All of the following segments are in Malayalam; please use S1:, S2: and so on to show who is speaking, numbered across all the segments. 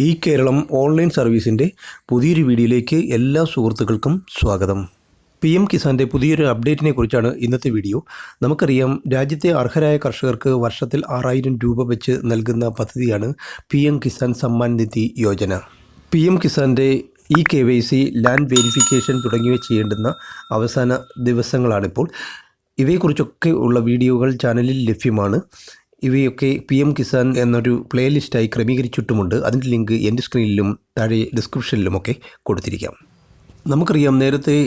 S1: ഈ കേരളം ഓൺലൈൻ സർവീസിൻ്റെ പുതിയൊരു വീഡിയോയിലേക്ക് എല്ലാ സുഹൃത്തുക്കൾക്കും സ്വാഗതം. PM കിസാൻ്റെ പുതിയൊരു അപ്ഡേറ്റിനെ കുറിച്ചാണ് ഇന്നത്തെ വീഡിയോ. നമുക്കറിയാം, രാജ്യത്തെ അർഹരായ കർഷകർക്ക് വർഷത്തിൽ 6000 രൂപ വെച്ച് നൽകുന്ന പദ്ധതിയാണ് PM കിസാൻ സമ്മാൻ നിധി യോജന. PM കിസാൻ്റെ KYC, ലാൻഡ് വെരിഫിക്കേഷൻ തുടങ്ങിയവ ചെയ്യേണ്ടുന്ന അവസാന ദിവസങ്ങളാണിപ്പോൾ. ഇവയെക്കുറിച്ചൊക്കെ ഉള്ള വീഡിയോകൾ ചാനലിൽ ലഭ്യമാണ്. ഇവയൊക്കെ PM കിസാൻ എന്നൊരു പ്ലേലിസ്റ്റായി ക്രമീകരിച്ചിട്ടുമുണ്ട്. അതിൻ്റെ ലിങ്ക് എൻ്റെ സ്ക്രീനിലും താഴെ ഡിസ്ക്രിപ്ഷനിലുമൊക്കെ കൊടുത്തിരിക്കാം. നമുക്കറിയാം, നേരത്തെ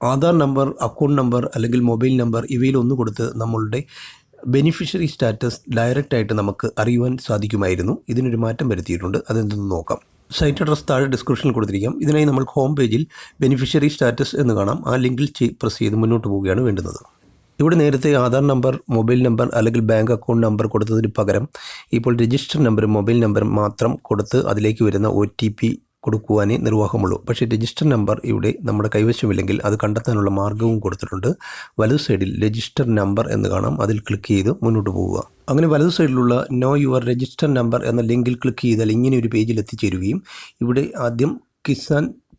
S1: ആധാർ നമ്പർ, അക്കൗണ്ട് നമ്പർ അല്ലെങ്കിൽ മൊബൈൽ നമ്പർ ഇവയിലൊന്ന് കൊടുത്ത് നമ്മളുടെ ബെനിഫിഷ്യറി സ്റ്റാറ്റസ് ഡയറക്റ്റായിട്ട് നമുക്ക് അറിയുവാൻ സാധിക്കുമായിരുന്നു. ഇതിനൊരു മാറ്റം വരുത്തിയിട്ടുണ്ട്. അതെന്തെന്ന് നോക്കാം. സൈറ്റ് അഡ്രസ് താഴെ ഡിസ്ക്രിപ്ഷനിൽ കൊടുത്തിരിക്കാം. ഇതിനായി നമ്മൾ ഹോം പേജിൽ ബെനിഫിഷ്യറി സ്റ്റാറ്റസ് എന്ന് കാണാം. ആ ലിങ്കിൽ പ്രസ് ചെയ്ത് മുന്നോട്ട് പോവുകയാണ് വേണ്ടുന്നത്. ഇവിടെ നേരത്തെ ആധാർ നമ്പർ, മൊബൈൽ നമ്പർ അല്ലെങ്കിൽ ബാങ്ക് അക്കൗണ്ട് നമ്പർ കൊടുത്തതിന് പകരം ഇപ്പോൾ രജിസ്റ്റർ നമ്പറും മൊബൈൽ നമ്പറും മാത്രം കൊടുത്ത് അതിലേക്ക് വരുന്ന OTP കൊടുക്കുവാനേ നിർവാഹമുള്ളൂ. പക്ഷേ രജിസ്റ്റർ നമ്പർ ഇവിടെ നമ്മുടെ കൈവശമില്ലെങ്കിൽ അത് കണ്ടെത്താനുള്ള മാർഗ്ഗവും കൊടുത്തിട്ടുണ്ട്. വലതു സൈഡിൽ രജിസ്റ്റർ നമ്പർ എന്ന് കാണാം. അതിൽ ക്ലിക്ക് ചെയ്ത് മുന്നോട്ട് പോവുക. അങ്ങനെ വലതു സൈഡിലുള്ള നോ യുവർ രജിസ്റ്റർ നമ്പർ എന്ന ലിങ്കിൽ ക്ലിക്ക് ചെയ്താൽ ഇങ്ങനെ ഒരു പേജിൽ എത്തിച്ചേരുകയും ഇവിടെ ആദ്യം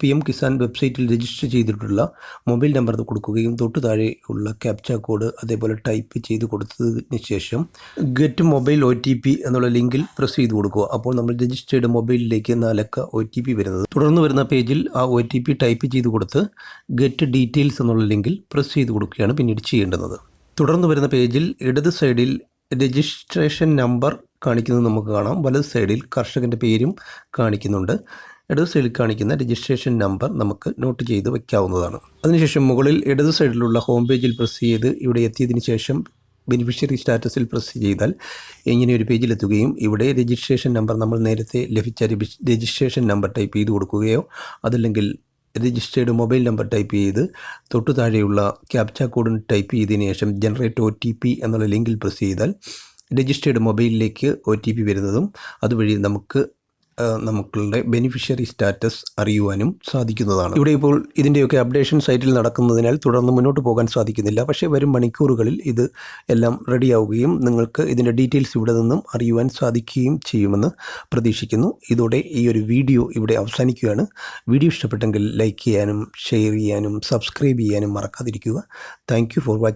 S1: PM കിസാൻ വെബ്സൈറ്റിൽ രജിസ്റ്റർ ചെയ്തിട്ടുള്ള മൊബൈൽ നമ്പർ കൊടുക്കുകയും തൊട്ട് താഴെ ഉള്ള ക്യാപ്ച കോഡ് അതേപോലെ ടൈപ്പ് ചെയ്ത് കൊടുത്തതിന് ശേഷം ഗെറ്റ് മൊബൈൽ OTP എന്നുള്ള ലിങ്കിൽ പ്രസ് ചെയ്ത് കൊടുക്കുക. അപ്പോൾ നമ്മൾ രജിസ്റ്റേർഡ് മൊബൈലിലേക്ക് 4 അക്ക OTP വരുന്നത്. തുടർന്ന് വരുന്ന പേജിൽ ആ OTP ടൈപ്പ് ചെയ്ത് കൊടുത്ത് ഗെറ്റ് ഡീറ്റെയിൽസ് എന്നുള്ള ലിങ്കിൽ പ്രസ് ചെയ്ത് കൊടുക്കുകയാണ് പിന്നീട് ചെയ്യേണ്ടുന്നത്. തുടർന്ന് വരുന്ന പേജിൽ ഇടത് സൈഡിൽ രജിസ്ട്രേഷൻ നമ്പർ കാണിക്കുന്നത് നമുക്ക് കാണാം. വലത് സൈഡിൽ കർഷകൻ്റെ പേരും കാണിക്കുന്നുണ്ട്. ഇടത് സൈഡിൽ കാണിക്കുന്ന രജിസ്ട്രേഷൻ നമ്പർ നമുക്ക് നോട്ട് ചെയ്ത് വയ്ക്കാവുന്നതാണ്. അതിനുശേഷം മുകളിൽ ഇടത് സൈഡിലുള്ള ഹോം പേജിൽ പ്രസ് ചെയ്ത് ഇവിടെ എത്തിയതിന് ശേഷം ബെനിഫിഷ്യറി സ്റ്റാറ്റസിൽ പ്രസ് ചെയ്താൽ ഇങ്ങനെ ഒരു പേജിലെത്തുകയും ഇവിടെ രജിസ്ട്രേഷൻ നമ്പർ നമ്മൾ നേരത്തെ ലഭിച്ച രജിസ്ട്രേഷൻ നമ്പർ ടൈപ്പ് ചെയ്ത് കൊടുക്കുകയോ അതല്ലെങ്കിൽ രജിസ്റ്റേർഡ് മൊബൈൽ നമ്പർ ടൈപ്പ് ചെയ്ത് തൊട്ടു താഴെയുള്ള ക്യാപ്ച കോഡ് ടൈപ്പ് ചെയ്തതിന് ശേഷം ജനറേറ്റ് OTP എന്നുള്ള ലിങ്കിൽ പ്രസ് ചെയ്താൽ രജിസ്റ്റേർഡ് മൊബൈലിലേക്ക് OTP വരുന്നതും അതുവഴി നമ്മളുടെ ബെനിഫിഷ്യറി സ്റ്റാറ്റസ് അറിയുവാനും സാധിക്കുന്നതാണ്. ഇവിടെ ഇപ്പോൾ ഇതിൻ്റെയൊക്കെ അപ്ഡേഷൻ സൈറ്റിൽ നടക്കുന്നതിനാൽ തുടർന്ന് മുന്നോട്ട് പോകാൻ സാധിക്കുന്നില്ല. പക്ഷേ വരും മണിക്കൂറുകളിൽ ഇത് എല്ലാം റെഡിയാവുകയും നിങ്ങൾക്ക് ഇതിൻ്റെ ഡീറ്റെയിൽസ് ഇവിടെ നിന്നും അറിയുവാൻ സാധിക്കുകയും ചെയ്യുമെന്ന് പ്രതീക്ഷിക്കുന്നു. ഇതോടെ ഈ ഒരു വീഡിയോ ഇവിടെ അവസാനിക്കുകയാണ്. വീഡിയോ ഇഷ്ടപ്പെട്ടെങ്കിൽ ലൈക്ക് ചെയ്യാനും ഷെയർ ചെയ്യാനും സബ്സ്ക്രൈബ് ചെയ്യാനും മറക്കാതിരിക്കുക. Thank you for watching.